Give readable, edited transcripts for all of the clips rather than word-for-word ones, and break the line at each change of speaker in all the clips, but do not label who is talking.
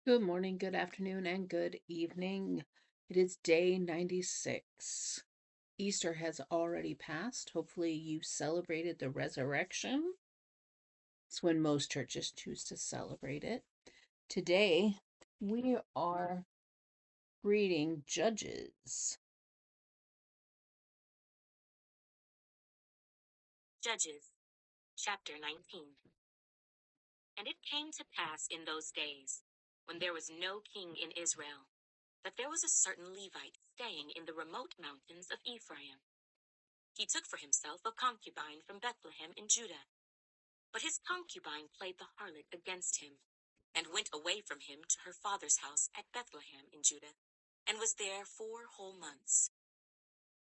Good morning, good afternoon, and good evening. It is day 96. Easter has already passed. Hopefully, you celebrated the resurrection. It's when most churches choose to celebrate it. Today, we are reading Judges.
Judges, chapter 19. And it came to pass in those days, when there was no king in Israel, that there was a certain Levite staying in the remote mountains of Ephraim. He took for himself a concubine from Bethlehem in Judah. But his concubine played the harlot against him, and went away from him to her father's house at Bethlehem in Judah, and was there 4 whole months.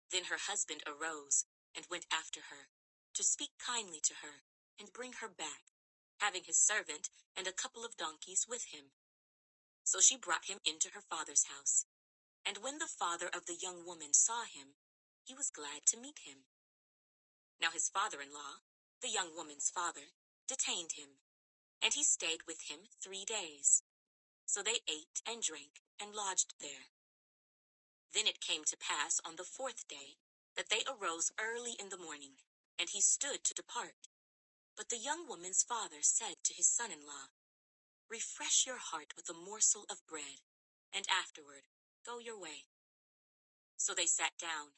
Then her husband arose, and went after her, to speak kindly to her, and bring her back, having his servant and a couple of donkeys with him. So she brought him into her father's house. And when the father of the young woman saw him, he was glad to meet him. Now his father-in-law, the young woman's father, detained him, and he stayed with him 3 days. So they ate and drank and lodged there. Then it came to pass on the 4th day that they arose early in the morning, and he stood to depart. But the young woman's father said to his son-in-law, "Refresh your heart with a morsel of bread, and afterward go your way." So they sat down,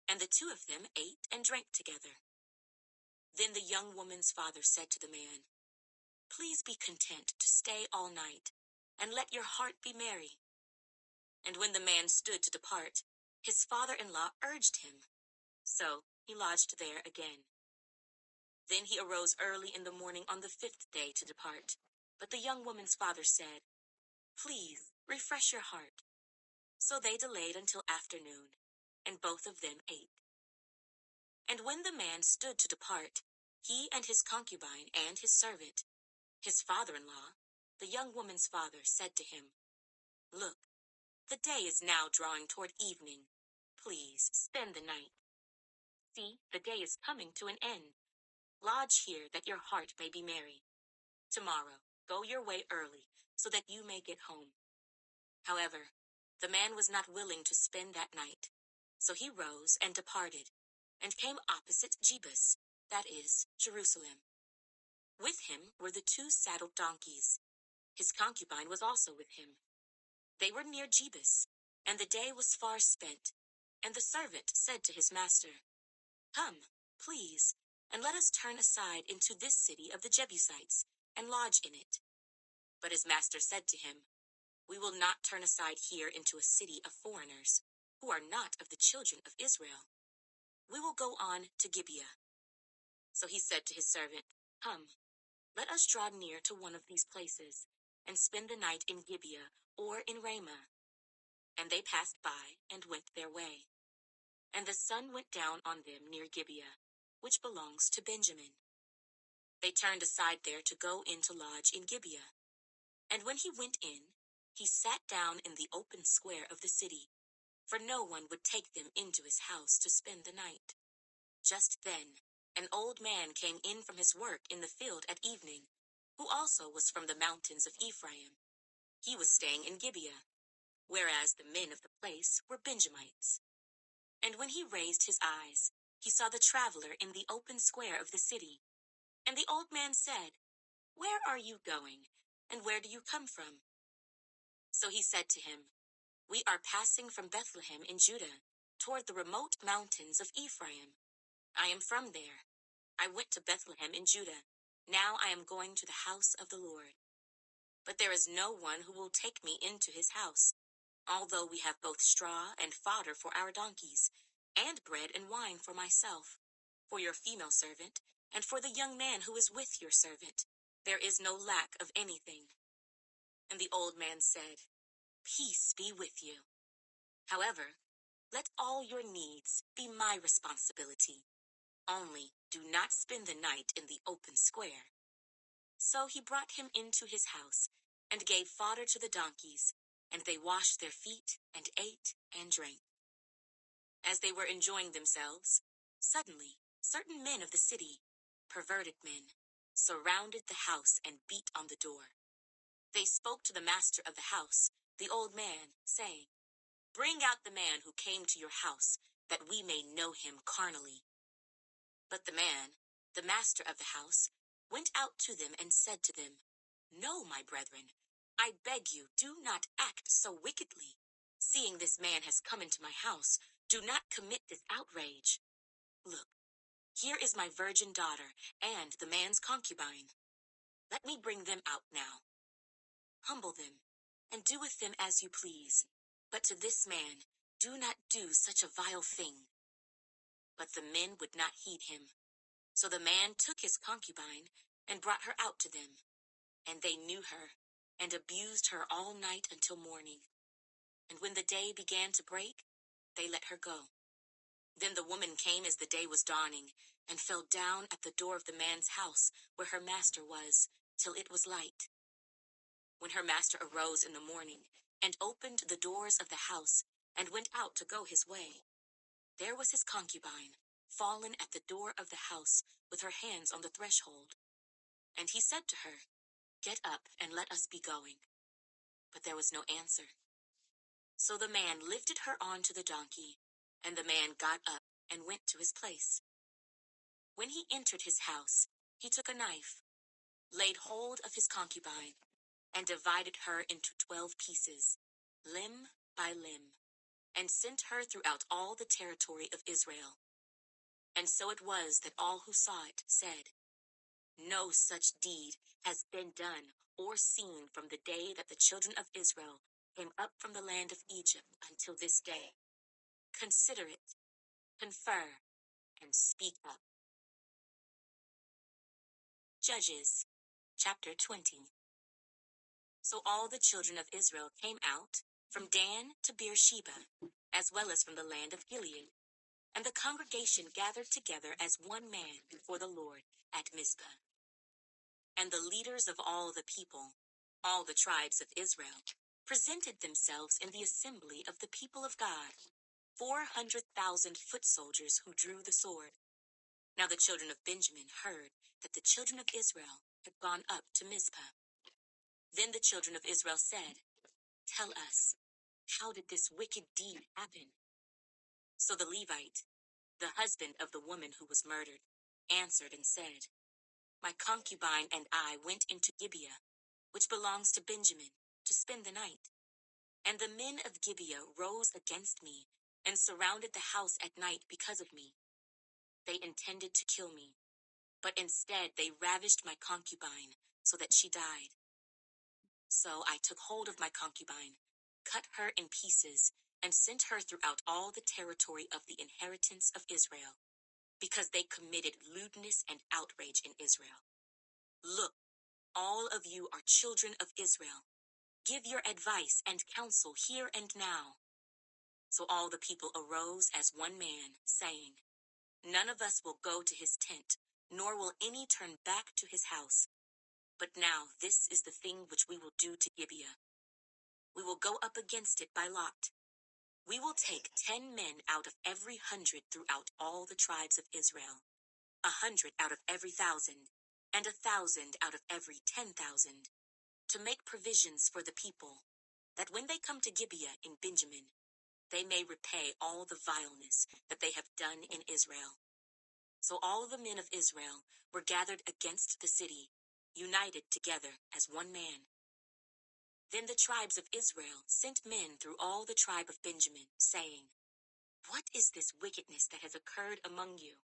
and the two of them ate and drank together. Then the young woman's father said to the man, "Please be content to stay all night, and let your heart be merry." And when the man stood to depart, his father-in-law urged him. So he lodged there again. Then he arose early in the morning on the 5th day to depart. But the young woman's father said, "Please refresh your heart." So they delayed until afternoon, and both of them ate. And when the man stood to depart, he and his concubine and his servant, his father-in-law, the young woman's father, said to him, "Look, the day is now drawing toward evening. Please spend the night. See, the day is coming to an end. Lodge here that your heart may be merry. Tomorrow go your way early, so that you may get home." However, the man was not willing to spend that night. So he rose and departed, and came opposite Jebus, that is, Jerusalem. With him were the 2 saddled donkeys. His concubine was also with him. They were near Jebus, and the day was far spent. And the servant said to his master, "Come, please, and let us turn aside into this city of the Jebusites, and lodge in it." But his master said to him, "We will not turn aside here into a city of foreigners, who are not of the children of Israel. We will go on to Gibeah." So he said to his servant, "Come, let us draw near to one of these places, and spend the night in Gibeah or in Ramah." And they passed by and went their way. And the sun went down on them near Gibeah, which belongs to Benjamin. They turned aside there to go in to lodge in Gibeah. And when he went in, he sat down in the open square of the city, for no one would take them into his house to spend the night. Just then, an old man came in from his work in the field at evening, who also was from the mountains of Ephraim. He was staying in Gibeah, whereas the men of the place were Benjamites. And when he raised his eyes, he saw the traveler in the open square of the city. And the old man said, "Where are you going, and where do you come from?" So he said to him, "We are passing from Bethlehem in Judah, toward the remote mountains of Ephraim. I am from there. I went to Bethlehem in Judah. Now I am going to the house of the Lord. But there is no one who will take me into his house, although we have both straw and fodder for our donkeys, and bread and wine for myself, for your female servant, and for the young man who is with your servant. There is no lack of anything." And the old man said, "Peace be with you. However, let all your needs be my responsibility. Only do not spend the night in the open square." So he brought him into his house, and gave fodder to the donkeys, and they washed their feet, and ate and drank. As they were enjoying themselves, suddenly certain men of the city, perverted men, surrounded the house and beat on the door. They spoke to the master of the house, the old man, saying, "Bring out the man who came to your house, that we may know him carnally." But the man, the master of the house, went out to them and said to them, "No, my brethren, I beg you, do not act so wickedly. Seeing this man has come into my house, do not commit this outrage. Look, here is my virgin daughter and the man's concubine. Let me bring them out now. Humble them, and do with them as you please. But to this man, do not do such a vile thing." But the men would not heed him. So the man took his concubine and brought her out to them. And they knew her, and abused her all night until morning. And when the day began to break, they let her go. Then the woman came as the day was dawning, and fell down at the door of the man's house where her master was, till it was light. When her master arose in the morning, and opened the doors of the house, and went out to go his way, there was his concubine, fallen at the door of the house, with her hands on the threshold. And he said to her, "Get up, and let us be going." But there was no answer. So the man lifted her on to the donkey, and the man got up and went to his place. When he entered his house, he took a knife, laid hold of his concubine, and divided her into 12 pieces, limb by limb, and sent her throughout all the territory of Israel. And so it was that all who saw it said, "No such deed has been done or seen from the day that the children of Israel came up from the land of Egypt until this day. Consider it, confer, and speak up." Judges, chapter 20. So all the children of Israel came out from Dan to Beersheba, as well as from the land of Gilead. And the congregation gathered together as one man before the Lord at Mizpah. And the leaders of all the people, all the tribes of Israel, presented themselves in the assembly of the people of God, 400,000 foot soldiers who drew the sword. Now the children of Benjamin heard that the children of Israel had gone up to Mizpah. Then the children of Israel said, "Tell us, how did this wicked deed happen?" So the Levite, the husband of the woman who was murdered, answered and said, "My concubine and I went into Gibeah, which belongs to Benjamin, to spend the night. And the men of Gibeah rose against me and surrounded the house at night because of me. They intended to kill me, but instead they ravished my concubine so that she died. So I took hold of my concubine, cut her in pieces, and sent her throughout all the territory of the inheritance of Israel, because they committed lewdness and outrage in Israel. Look, all of you are children of Israel. Give your advice and counsel here and now." So all the people arose as one man, saying, "None of us will go to his tent, nor will any turn back to his house. But now this is the thing which we will do to Gibeah. We will go up against it by lot. We will take 10 men out of every 100 throughout all the tribes of Israel, 100 out of every 1,000, and 1,000 out of every 10,000, to make provisions for the people, that when they come to Gibeah in Benjamin, they may repay all the vileness that they have done in Israel." So all the men of Israel were gathered against the city, united together as one man. Then the tribes of Israel sent men through all the tribe of Benjamin, saying, "What is this wickedness that has occurred among you?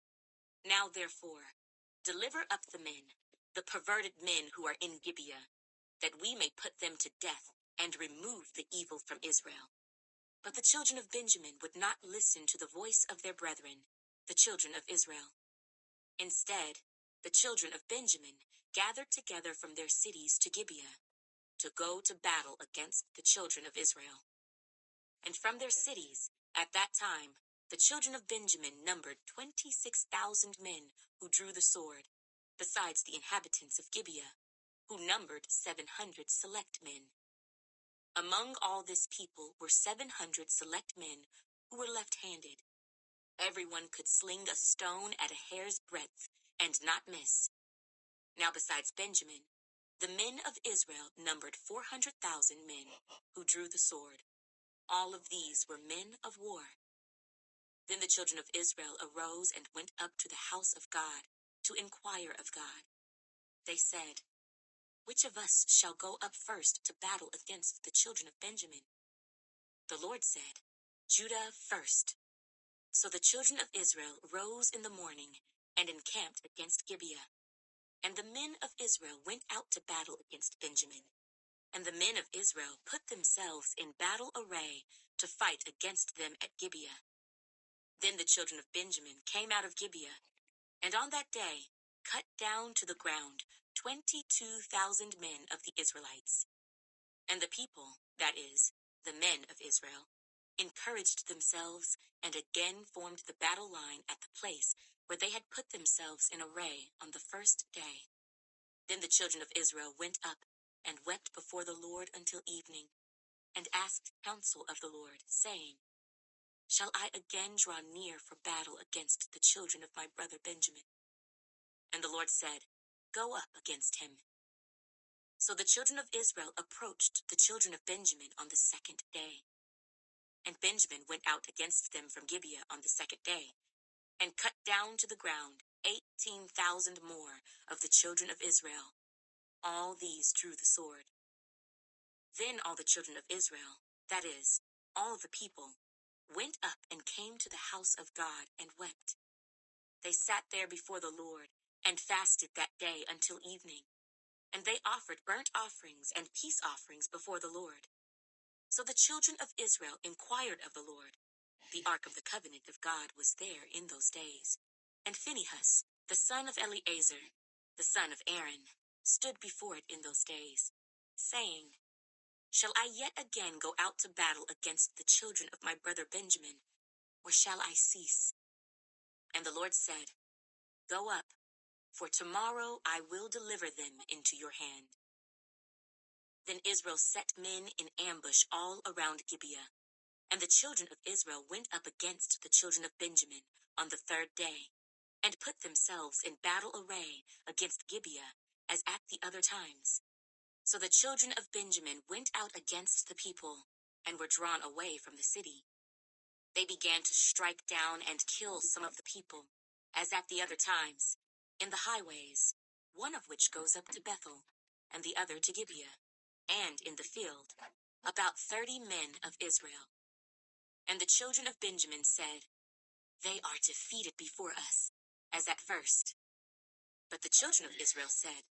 Now therefore, deliver up the men, the perverted men who are in Gibeah, that we may put them to death and remove the evil from Israel." But the children of Benjamin would not listen to the voice of their brethren, the children of Israel. Instead, the children of Benjamin gathered together from their cities to Gibeah, to go to battle against the children of Israel. And from their cities, at that time, the children of Benjamin numbered 26,000 men who drew the sword, besides the inhabitants of Gibeah, who numbered 700 select men. Among all this people were 700 select men who were left-handed. Everyone could sling a stone at a hair's breadth and not miss. Now besides Benjamin, The men of Israel numbered 400,000 men who drew the sword. All of these were men of war. Then the children of Israel arose and went up to the house of God to inquire of God. They said, "Which of us shall go up first to battle against the children of Benjamin?" The Lord said, "Judah first." So the children of Israel rose in the morning and encamped against Gibeah. And the men of Israel went out to battle against Benjamin. And the men of Israel put themselves in battle array to fight against them at Gibeah. Then the children of Benjamin came out of Gibeah, and on that day cut down to the ground 22,000 men of the Israelites. And the people, that is, the men of Israel, encouraged themselves and again formed the battle line at the place where they had put themselves in array on the first day. Then the children of Israel went up and wept before the Lord until evening, and asked counsel of the Lord, saying, "Shall I again draw near for battle against the children of my brother Benjamin?" And the Lord said, "Go up against him." So the children of Israel approached the children of Benjamin on the second day. And Benjamin went out against them from Gibeah on the second day, and cut down to the ground 18,000 more of the children of Israel. All these drew the sword. Then all the children of Israel, that is, all the people, went up and came to the house of God and wept. They sat there before the Lord and fasted that day until evening. And they offered burnt offerings and peace offerings before the Lord. So the children of Israel inquired of the Lord. The ark of the covenant of God was there in those days. And Phinehas, the son of Eleazar, the son of Aaron, stood before it in those days, saying, "Shall I yet again go out to battle against the children of my brother Benjamin, or shall I cease?" And the Lord said, "Go up, for tomorrow I will deliver them into your hand." Then Israel set men in ambush all around Gibeah, and the children of Israel went up against the children of Benjamin on the third day, and put themselves in battle array against Gibeah as at the other times. So the children of Benjamin went out against the people, and were drawn away from the city. They began to strike down and kill some of the people, as at the other times, in the highways, one of which goes up to Bethel, and the other to Gibeah, and in the field, about 30 men of Israel. And the children of Benjamin said, "They are defeated before us, as at first." But the children of Israel said,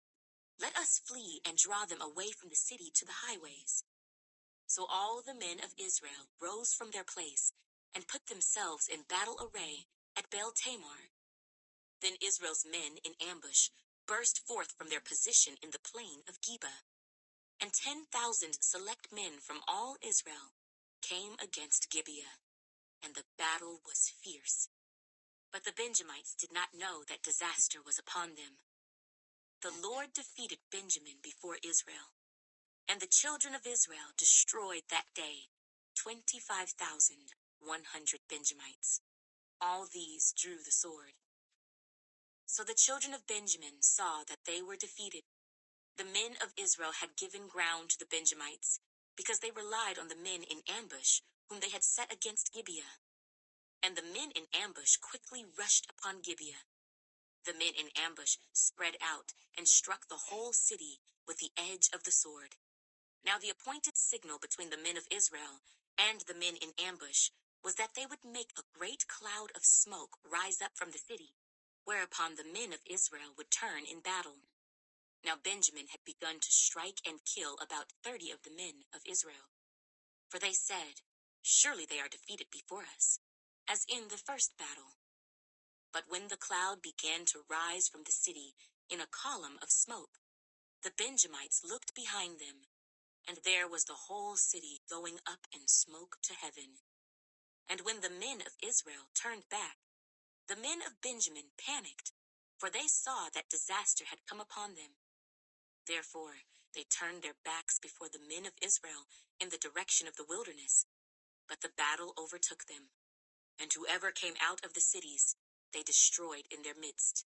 "Let us flee and draw them away from the city to the highways." So all the men of Israel rose from their place and put themselves in battle array at Baal Tamar. Then Israel's men in ambush burst forth from their position in the plain of Geba, and 10,000 select men from all Israel came against Gibeah, and the battle was fierce. But the Benjamites did not know that disaster was upon them. The Lord defeated Benjamin before Israel, and the children of Israel destroyed that day 25,100 Benjamites. All these drew the sword. So the children of Benjamin saw that they were defeated. The men of Israel had given ground to the Benjamites, because they relied on the men in ambush whom they had set against Gibeah. And the men in ambush quickly rushed upon Gibeah. The men in ambush spread out and struck the whole city with the edge of the sword. Now the appointed signal between the men of Israel and the men in ambush was that they would make a great cloud of smoke rise up from the city, whereupon the men of Israel would turn in battle. Now Benjamin had begun to strike and kill about 30 of the men of Israel. For they said, "Surely they are defeated before us, as in the first battle." But when the cloud began to rise from the city in a column of smoke, the Benjamites looked behind them, and there was the whole city going up in smoke to heaven. And when the men of Israel turned back, the men of Benjamin panicked, for they saw that disaster had come upon them. Therefore they turned their backs before the men of Israel in the direction of the wilderness, but the battle overtook them, and whoever came out of the cities they destroyed in their midst.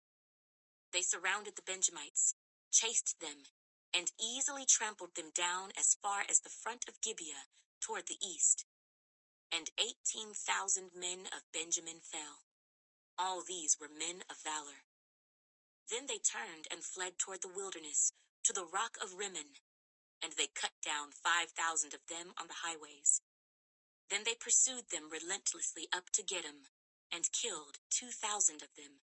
They surrounded the Benjamites, chased them, and easily trampled them down as far as the front of Gibeah toward the east. And 18,000 men of Benjamin fell. All these were men of valor. Then they turned and fled toward the wilderness, to the rock of Rimmon, and they cut down 5,000 of them on the highways. Then they pursued them relentlessly up to Gidom, and killed 2,000 of them.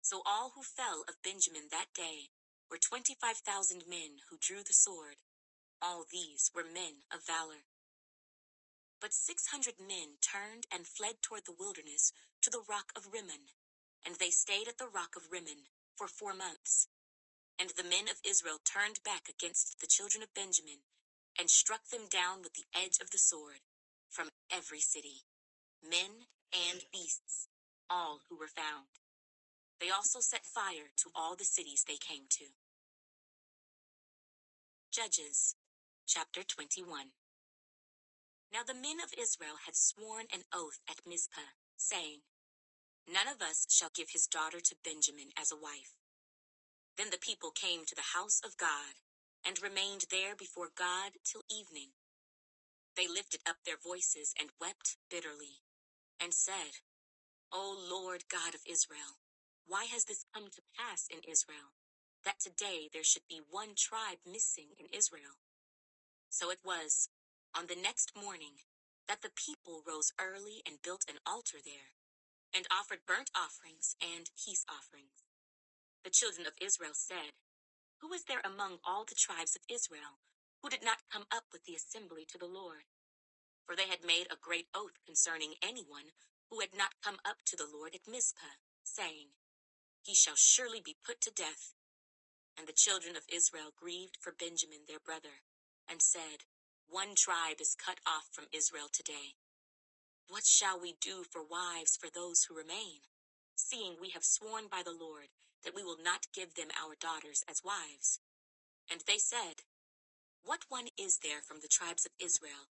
So all who fell of Benjamin that day were 25,000 men who drew the sword. All these were men of valor. But 600 men turned and fled toward the wilderness to the rock of Rimmon, and they stayed at the rock of Rimmon for 4 months. And the men of Israel turned back against the children of Benjamin, and struck them down with the edge of the sword, from every city, men and beasts, all who were found. They also set fire to all the cities they came to. Judges, chapter 21. Now the men of Israel had sworn an oath at Mizpah, saying, "None of us shall give his daughter to Benjamin as a wife." Then the people came to the house of God, and remained there before God till evening. They lifted up their voices and wept bitterly, and said, "O Lord God of Israel, why has this come to pass in Israel, that today there should be one tribe missing in Israel?" So it was, on the next morning, that the people rose early and built an altar there, and offered burnt offerings and peace offerings. The children of Israel said, "Who is there among all the tribes of Israel who did not come up with the assembly to the Lord?" For they had made a great oath concerning anyone who had not come up to the Lord at Mizpah, saying, "He shall surely be put to death." And the children of Israel grieved for Benjamin their brother, and said, "One tribe is cut off from Israel today. What shall we do for wives for those who remain, seeing we have sworn by the Lord that we will not give them our daughters as wives?" And they said, "What one is there from the tribes of Israel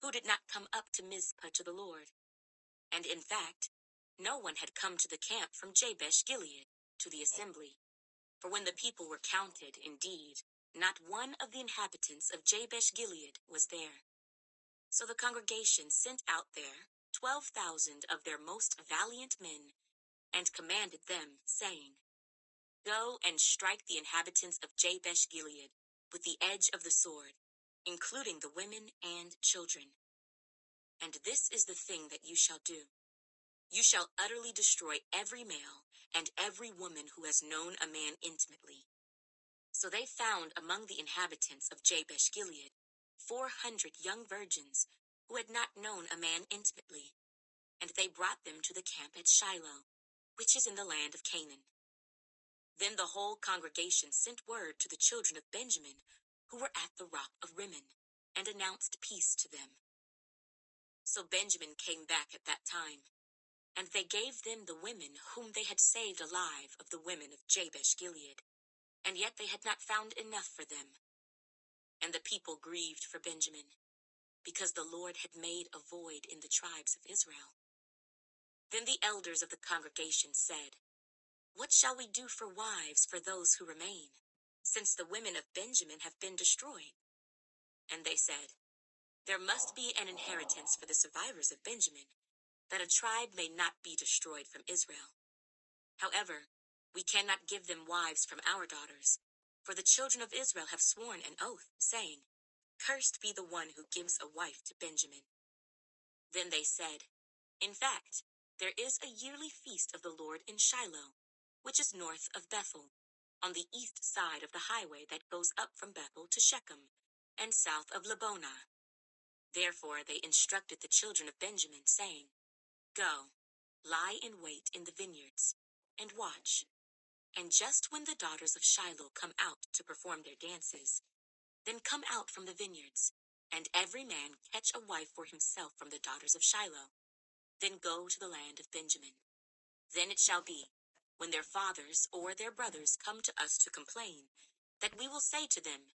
who did not come up to Mizpah to the Lord?" And in fact, no one had come to the camp from Jabesh Gilead to the assembly. For when the people were counted, indeed, not one of the inhabitants of Jabesh Gilead was there. So the congregation sent out there 12,000 of their most valiant men, and commanded them, saying, "Go and strike the inhabitants of Jabesh Gilead with the edge of the sword, including the women and children. And this is the thing that you shall do. You shall utterly destroy every male and every woman who has known a man intimately." So they found among the inhabitants of Jabesh Gilead 400 young virgins who had not known a man intimately, and they brought them to the camp at Shiloh, which is in the land of Canaan. Then the whole congregation sent word to the children of Benjamin who were at the rock of Rimmon, and announced peace to them. So Benjamin came back at that time, and they gave them the women whom they had saved alive of the women of Jabesh Gilead, and yet they had not found enough for them. And the people grieved for Benjamin, because the Lord had made a void in the tribes of Israel. Then the elders of the congregation said, "What shall we do for wives for those who remain, since the women of Benjamin have been destroyed?" And they said, "There must be an inheritance for the survivors of Benjamin, that a tribe may not be destroyed from Israel. However, we cannot give them wives from our daughters, for the children of Israel have sworn an oath, saying, 'Cursed be the one who gives a wife to Benjamin.'" Then they said, "In fact, there is a yearly feast of the Lord in Shiloh, which is north of Bethel, on the east side of the highway that goes up from Bethel to Shechem, and south of Lebonah." Therefore they instructed the children of Benjamin, saying, "Go, lie in wait in the vineyards, and watch. And just when the daughters of Shiloh come out to perform their dances, then come out from the vineyards, and every man catch a wife for himself from the daughters of Shiloh. Then go to the land of Benjamin. Then it shall be, when their fathers or their brothers come to us to complain, that we will say to them,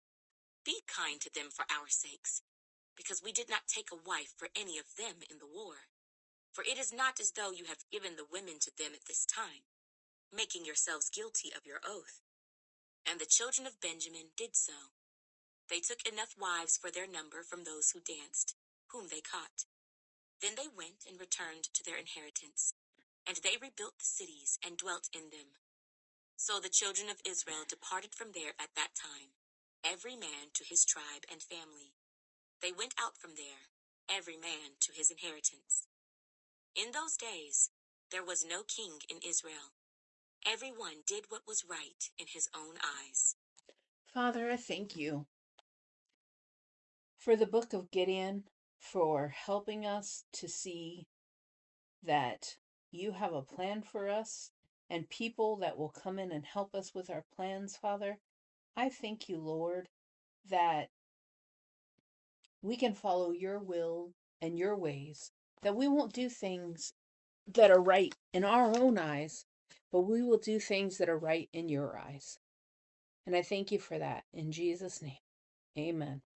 'Be kind to them for our sakes, because we did not take a wife for any of them in the war.' For it is not as though you have given the women to them at this time, making yourselves guilty of your oath. And the children of Benjamin did so. They took enough wives for their number from those who danced, whom they caught. Then they went and returned to their inheritance, and they rebuilt the cities and dwelt in them. So the children of Israel departed from there at that time, every man to his tribe and family. They went out from there, every man to his inheritance. In those days there was no king in Israel. Every one did what was right in his own eyes.
Father, I thank you for the book of Gideon, for helping us to see that you have a plan for us and people that will come in and help us with our plans, Father. I thank you, Lord, that we can follow your will and your ways, that we won't do things that are right in our own eyes, but we will do things that are right in your eyes. And I thank you for that. In Jesus' name, amen.